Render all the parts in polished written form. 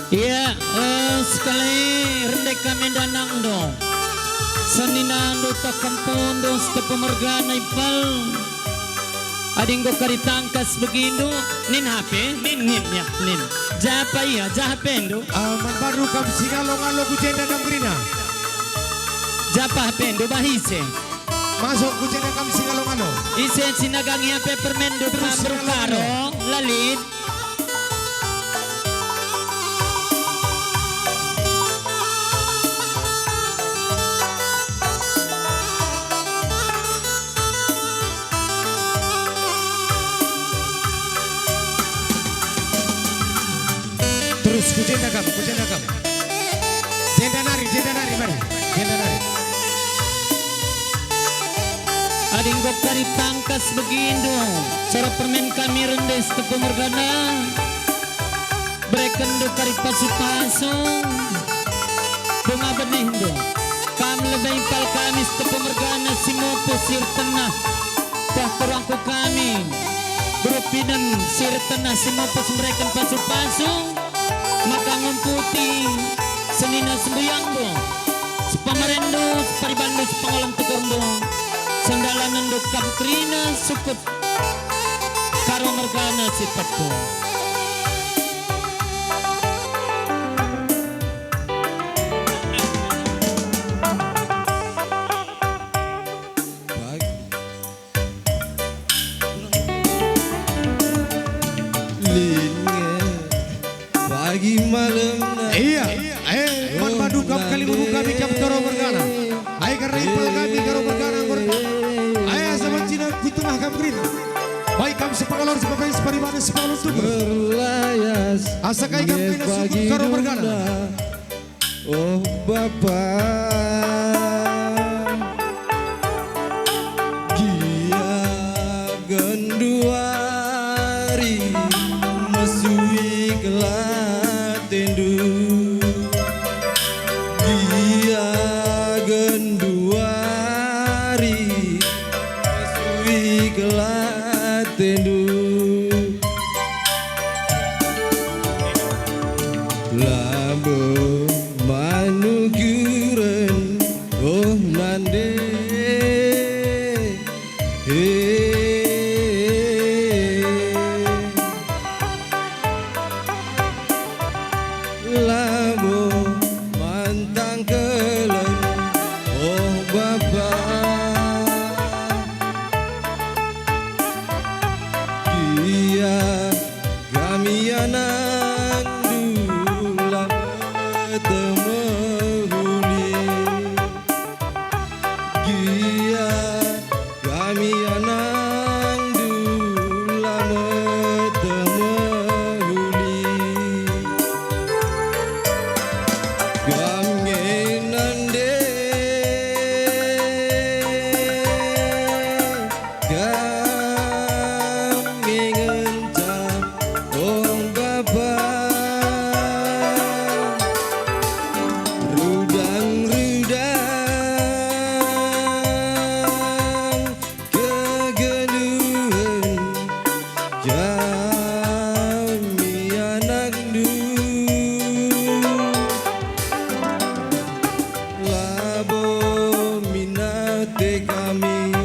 Iya, sekali rendek kami danang dong. Saninando ta kampung dong sta pemergana ipal. Ading ko karitangkas begindo. Nin HP? Nin ya, nin. Japa iya, jahapendo. Man baru kam singalong-along kujenda kam grina. Japa hapendo bahise. Masuk kujenda kam singalong-along. Isen sinagangi HP permendo Terus pambrukaro, lalit. Terus kujenda kam, kujenda kam. Jenda nari mari. Jenda nari. Ading ko karitangkas begindo. Sara permen kami rendes te pemergana. Brekan do karipasu-pasu. Bunga benendo. Kam lebay pal kami te pemergana simopo sir tenah. Tah terangku kami. Berupinan sir tenah simopo sembrekan pasu-pasu. Maka ngumputi senina sembuyang do. Sepamarendo, separibando, sepangolam tekondo. Sandalanan do kaptrina sukut karo mergana sifatku. Pagi malam Iya, man madu kam kali membuka mikap karo bergana. Ai karena ipal kami karo bergana ai sama cina kutumah kam grina. Baik kam sepakalor sepakai separibana sepakalor tubuh. berlayas Asa kai kam grina sukut karo bergana. Oh Bapak, dia genduari mesui kelatendu. Dia genduari mesui kelatendu. Lambung manukuran oh nande lambung mantang kelon oh Bapak, dia kami anak dulang temahuli. Dia kami anak dulang temahuli. Kami nande kami ngencam oh Bapak, rudang-rudang kegeduhan kami anak du. Labo minate kami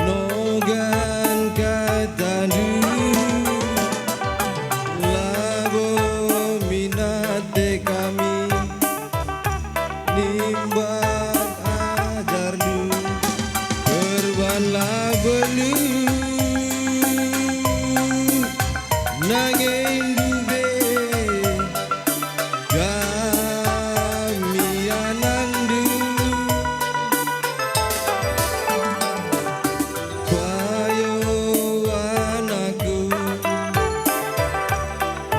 nogan katandu. Labo minate kami nimbang ajarnu. Perban labelu nanging dube kami anandu. Bayo anakku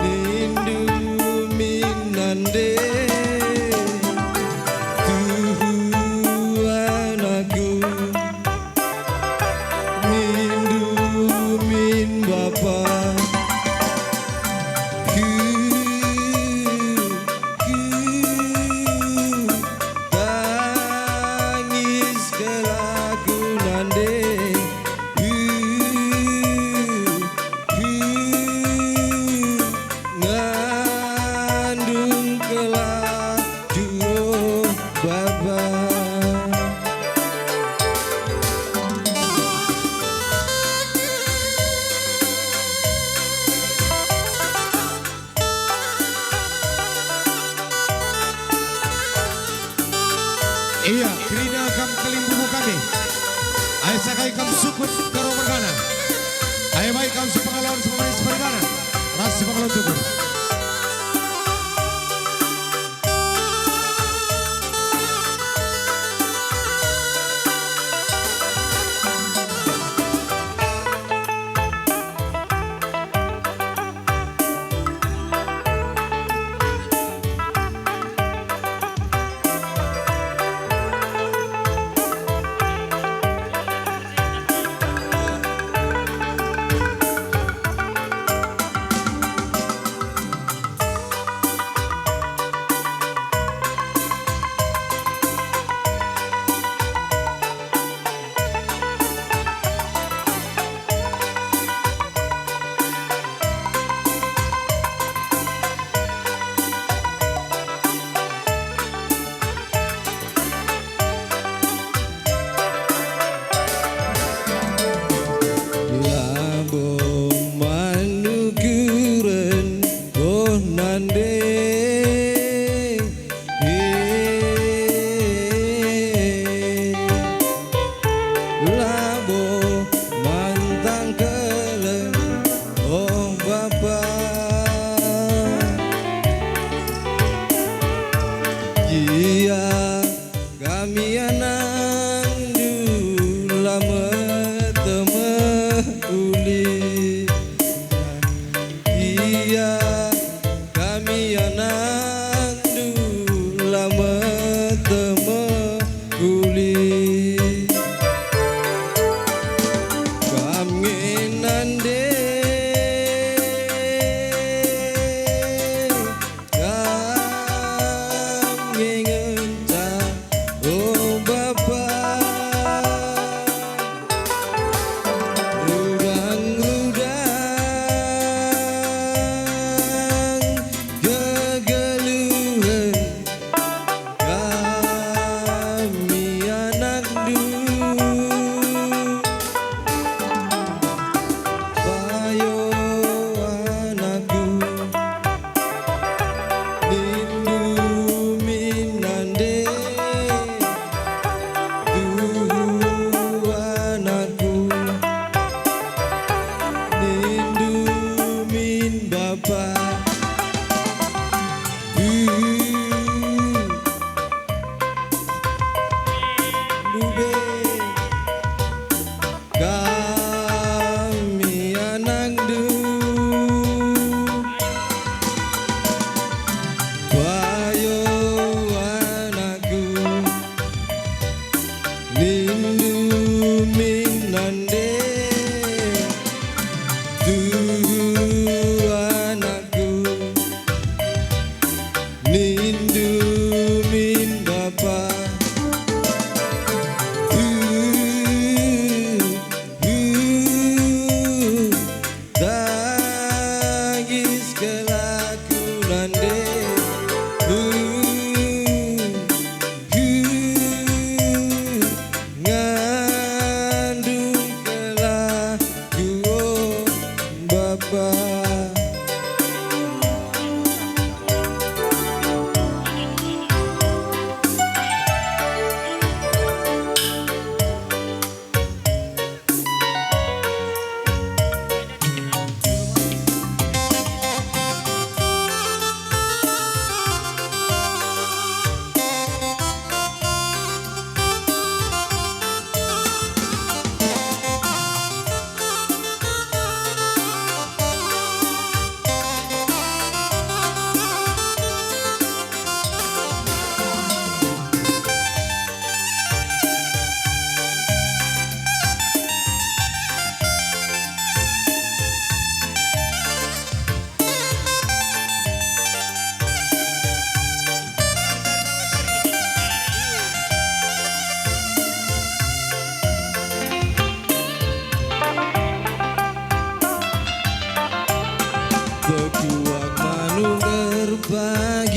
nindu minande. Tuhu anakku nindu min Bapak. Tangis kelakunan deh. baik kam sukut karo mergana. Ayo baik kam sepengalon sepengalon sepengalon. Ras sepengalon tukur.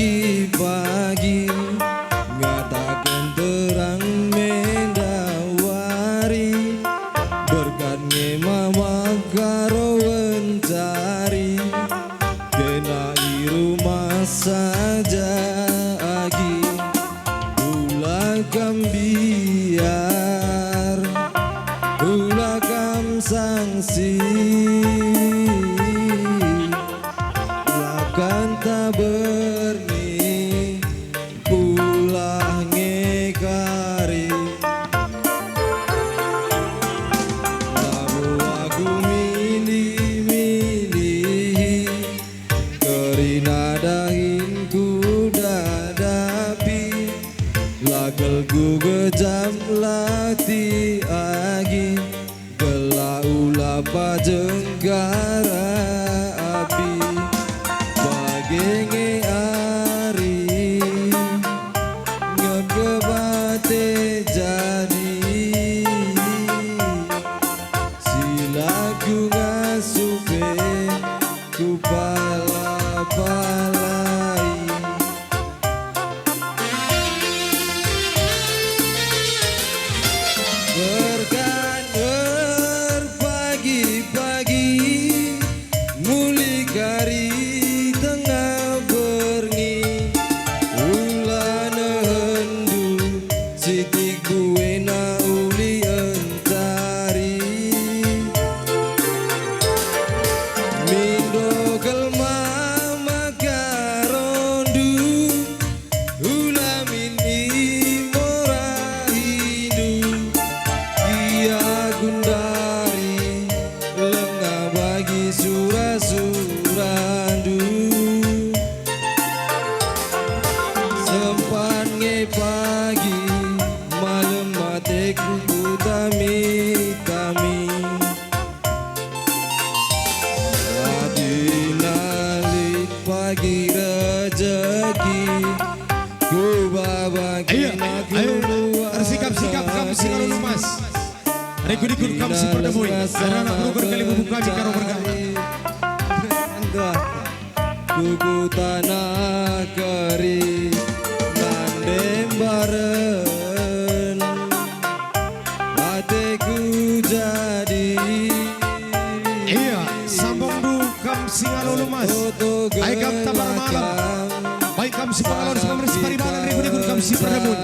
pagi-pagi ngatakan terang mendawari berkat ngemawa karo wencari kenai rumah saja agi ulah gambiar Ku kejam lati agi Gela ula pajenggara api Bagenge ari Ngebate jadi Silaku ngasupe Ku pala-palai Berkaner pagi-pagi Muli kari tengah berngi Ulan hendu Siti kuena uli entari Mindo kelma makarondu Ula mini morahindu Ia gundari lengah bagi surah-surandu Sempat nge pagi malam mateku tami-tami Adinalit pagi rezeki Ku babagi Sikap-sikap kamu selalu lumas. Rekun-rekun kamu si perdamui. Anak-anak berukur kali bubuk kami karo bergana. Kuku tanah keri Nandem baren Hatiku jadi Iya, sambung du kamu selalu lumas. Ay kam tabar malam. Baik kamu si pengalor si pemerintah paribalan rekun-rekun kamu si perdamui.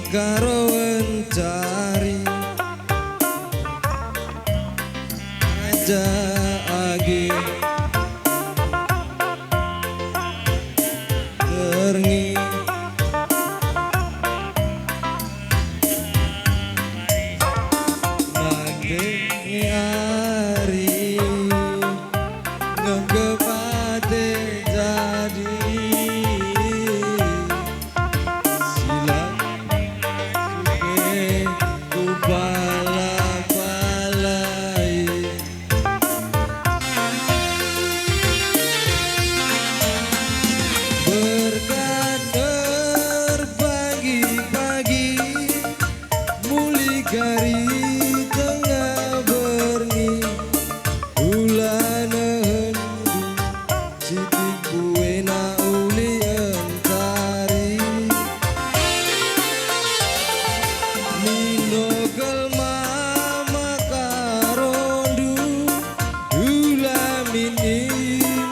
Karo encari aja agi terngi nage ari ngegepate jadi Berkader pagi-pagi Muli kari tengah berni Ulan hendu Siti kuena uli entari Nino kelma makarondu Ula mini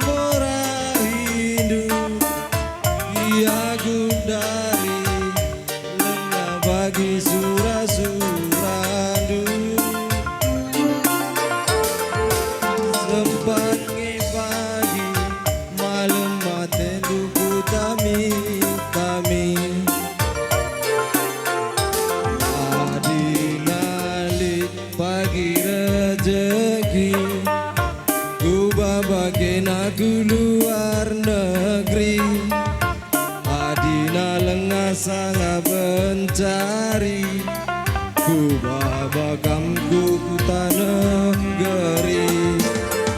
morahindu Ia gundari lengah bagi surah-surandu Sempat nge pagi malam matenduku tami-tami Adinalit pagi rezeki Ku babagen aku luar ku babakamku ku tanah geri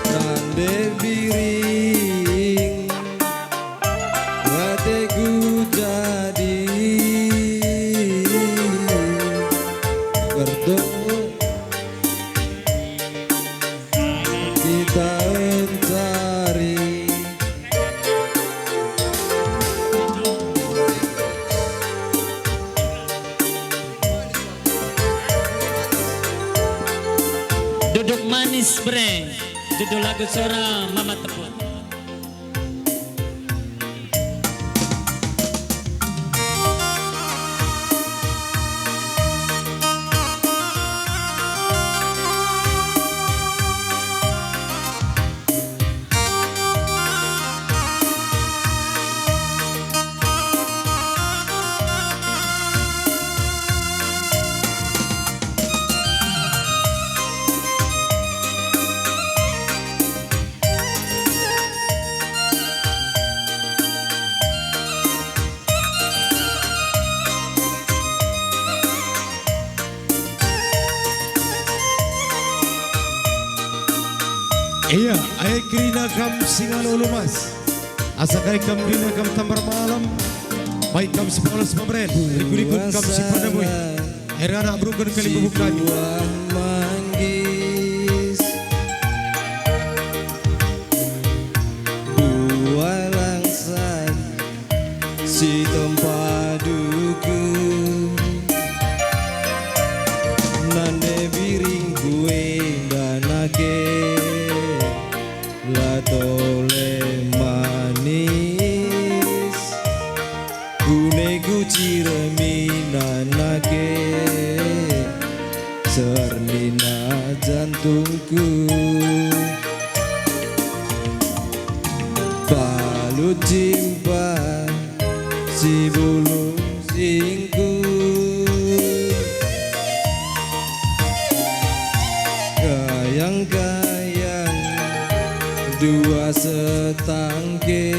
nande biring bateku jadi berdoa kita mencari Duduk manis bre, judul lagu suara Mama Tepuk. Iya, ayah kerina kam singalo lumas. Asa kali kam kerina kam tambar malam. Baik kam sepalos pemberen. Rikut-rikut kam si perdamui. Air anak berukun kali bubukan. buah manggis buah langsan si tempaduku nande biring kue danake la tole manis kune kuciremi nanake sernina jantungku balut jimpa si bulu singku kayang-kayang dua setangke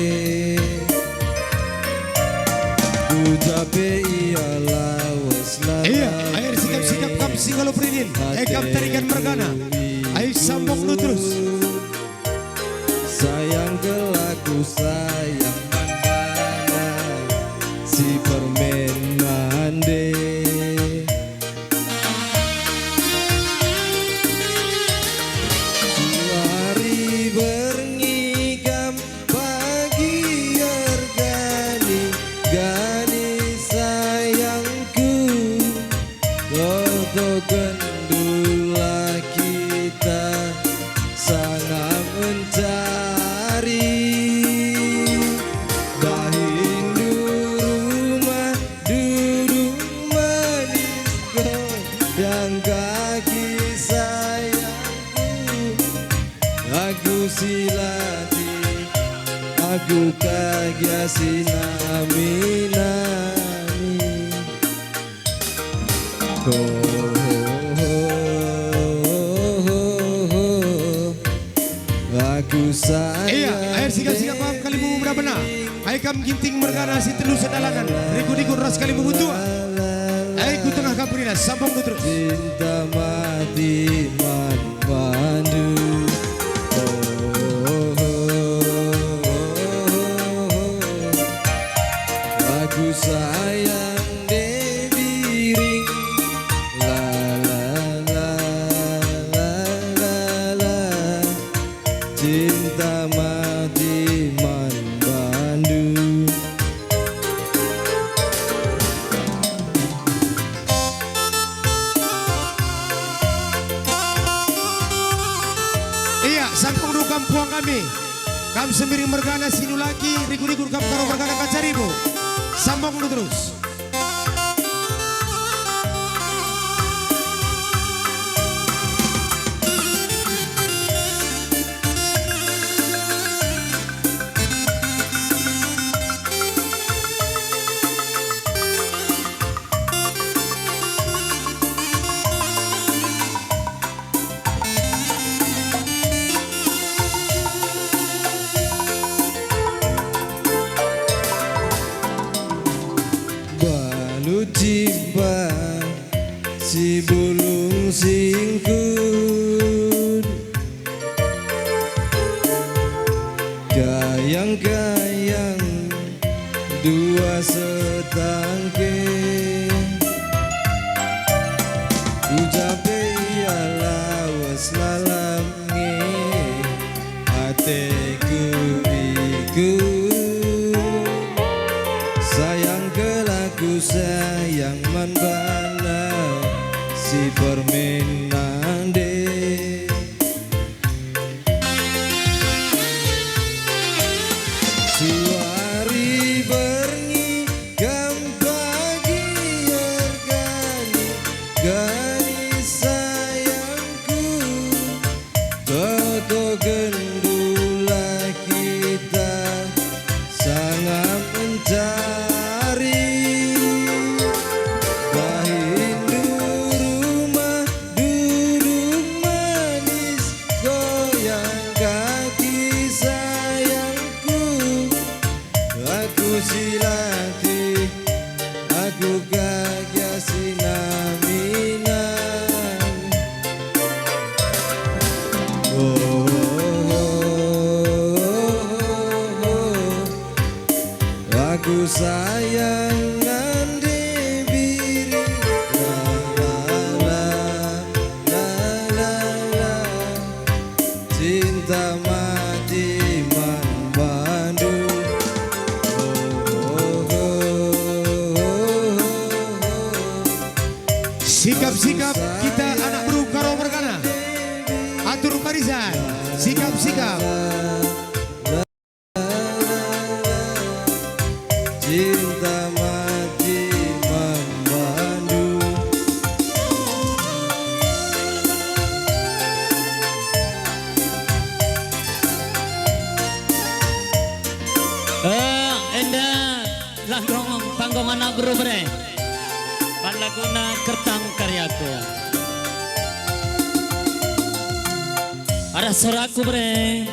ku jabe ialah wes Iya, air sikap-sikap kam singalo perinil. Kam tarikan mergana. Air sambung lu terus. sayang kelaku sayang mandana si permen mande hari bernigam pagi organi gani sayangku Toto gendula kita sangat mencari Dahindu rumah duduk manis yang kaki sayangku aku silati aku kagak sinami-nami aku sayang Iya, air sikap-sikap kam kali bubu benar. Air kam ginting mergana si telu sedalangan. Rikut-rikut ras kali bubu tua. Air ku tengah kam perinil. Sambung lu terus. cinta mati mandu aku sayang debiring la la la la la la cinta mati mandu Iya, sambung lu kampuang kami. Kam semiring mergana sinu lagi. Rikut-rikut kam karo mergana kacaribu. Sambung lu terus. si bulung singkut, gayang-gayang dua setangke, ujabe ialah wes lalamnge ateku iku sayang kelaku sayang manbana si permenande. Suari berngi gampagi ergani gani sayangku, toko gendula kita sangat mencari bahindu rumah duduk manis goyang kaki sayangku. Aku silati, aku gagah sinaminan. Oh, aku sayang nande biri. La la la la, cinta mati manbandu. Sikap-sikap kita anak bro karo mergana. Atur barisan. Sikap-sikap. Cinta mati membandu. Enda langgong panggung anak guru bre. Panlaguna kertang karyaku. Ada soraku bre.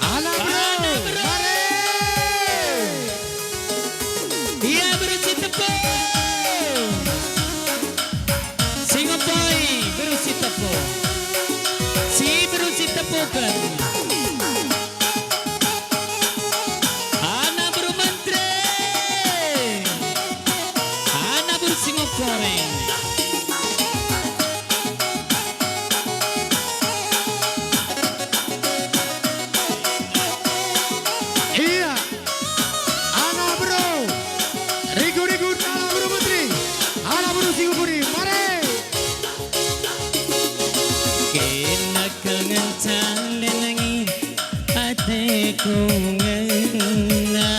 Anak bro. Mari. Iya berusi tepung. Singopoy berusi tepung. Si berusi tepukan. Anak beru mantre. Anak beru singoporeng. Iya. Anak bro. Rigu-rigu anak bro putri. Anak bro Singapura. Mari. Kena kangen calenangi hatiku ngena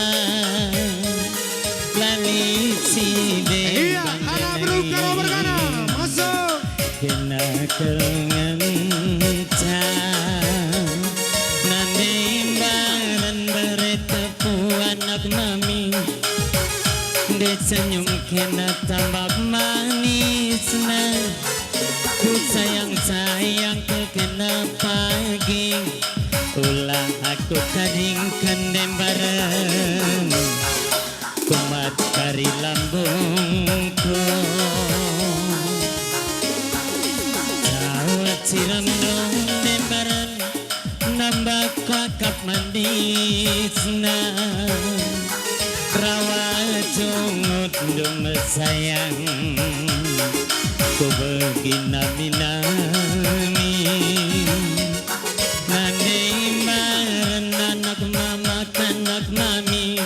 lali si Iya. Anak bro karo mergana. Masuk. kena kangen nandi baran bertepu anak mami de senyum kena tambah manis nah. Ku sayang ku kena pagi ulah aku taringkan dembaran kumat kari lambungku jawat siram dong dembaran nambah kakap manis nah. Rawat jungut dong sayang ku beginami-nami nandi maran anak mama kanak mami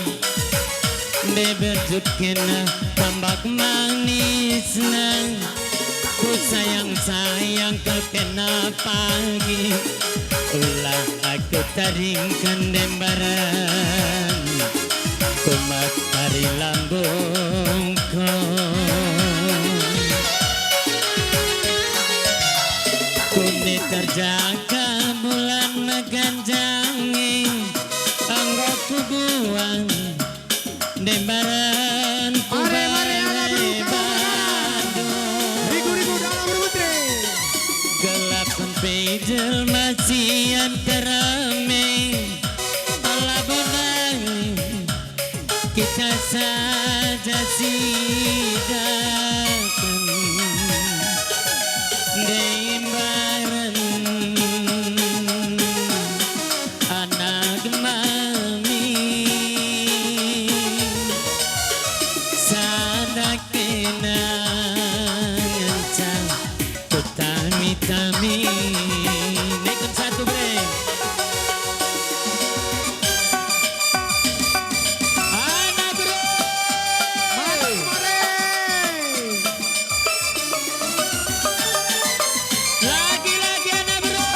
de berjut kena tambak manis nang ku sayang ke kena pagi ulah aku taringkan dembaran kumat hari lambungku. Kuni terjaga bulan meganjangi anggoku buang dembaran Mari, mari, anak bro, karo mergana. jelma sian terame ala bonang kita saja sidakan deimbaran anak mami sadak kenangan cang utami-tami naikkan satu bre anak bro Mari, mari. lagi-lagi anak bro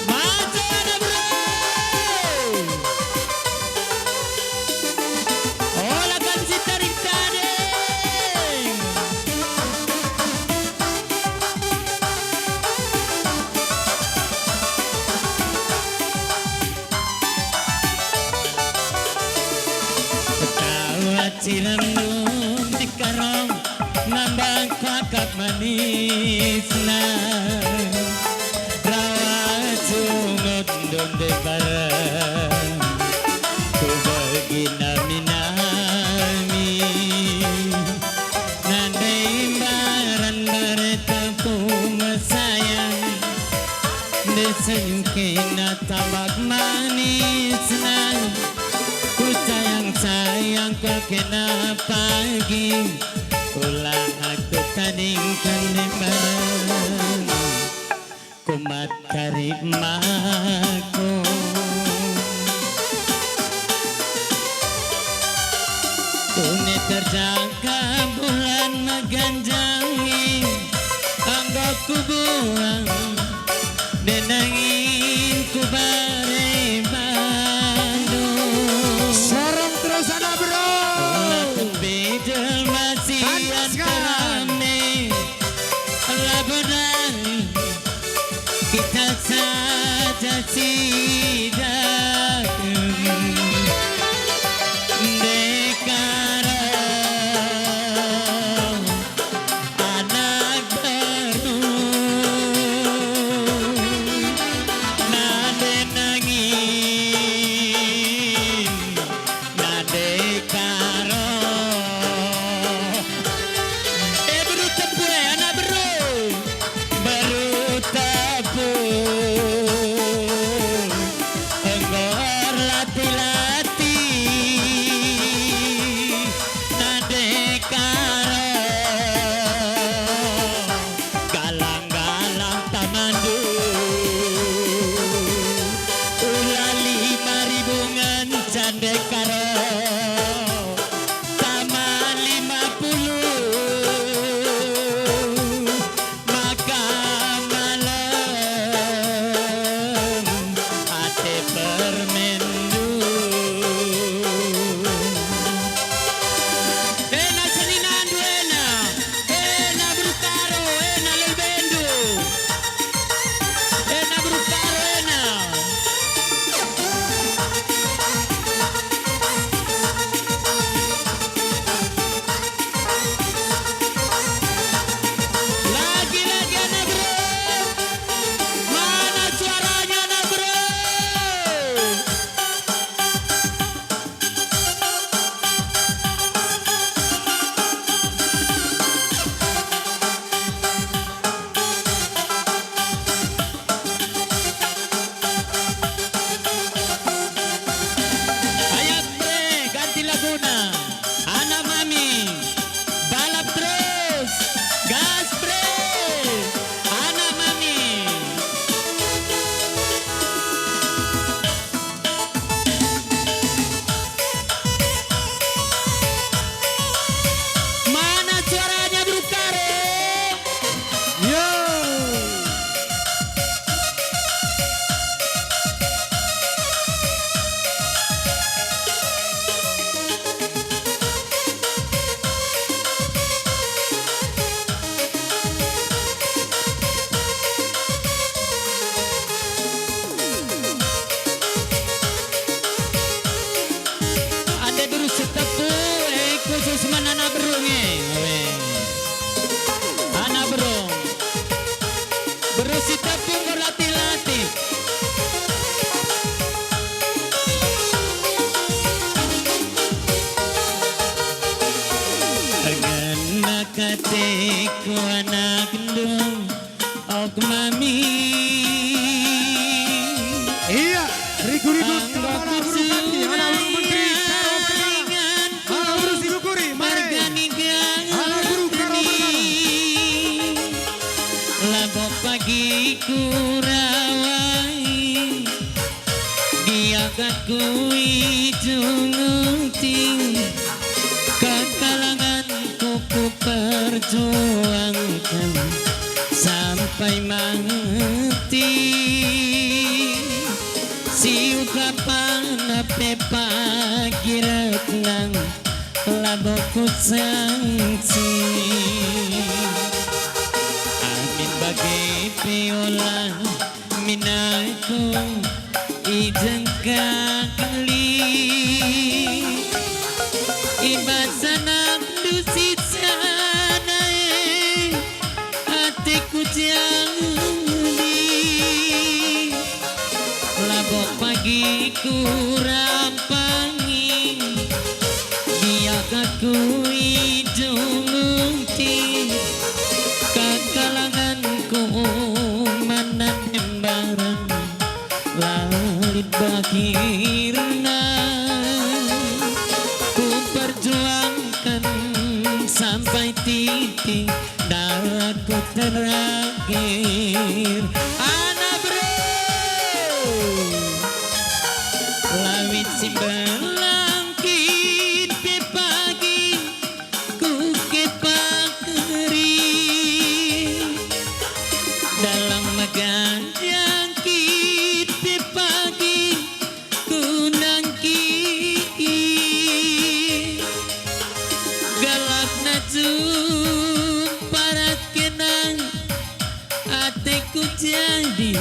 maju anak bro olah kan si tarik tadi ketawa ciremdum di karong nambang kakak manis na rawat sungut donde barang ku bagi nami nandai baran bertemu sayang desain kena tabak manis na ku sayang kau kena pagi ulah aku tandingkan demam kumat karimaku Kune terjangka bulan meganjangi anggaku buang denangin ku bare Bandung Sorong terus anak bro. Bejel masih Panaskan. antara laburan kita saja sidakan dekarang anak baru nade nangin nade karo baru tepu anak baru tepu enggak Hatiku anak gendong og mami. Iya, rigu-rigu kepala burung kaki, anak burung menteri, karo bergala. Anak burung diguguri, mare. Anak burung karo bergala. Labo pagi kurawai, dia kakui junguting, kekalangan kuku perjuangkan sampai mati. Si ukapan ape pagi retnang laboku sangsi. Amin bagi piola minaku ijeng kakali. Ibasanak dusit sanae hatiku jangdi. Labok pagi kurampangi, dia kakui jungti, kakalanganku mana tembaran lalit bakirna. Ku perjuangkan sampai titik darahku terakhir. Anak bro, lawit si belangkit pe pagi ku kepakeri dalam magandang kit pe pagi ku nangkiki galak na jum para kenang hatiku jadi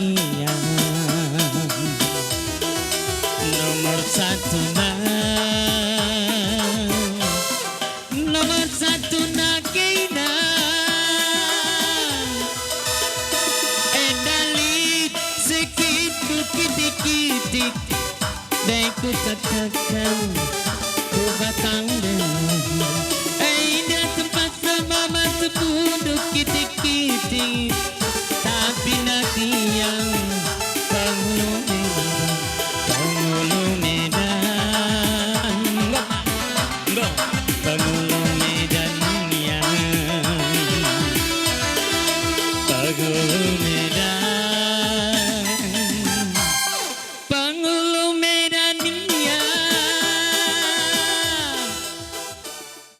kalian. Nomor satu na kina edalit sikit kukitik-kitik dai ku katakan ku batang dia tempat mama tepuduk kitik-kitik tapi nakiyang Pangulo Medan Pangulo Medan yang Pangulo Medan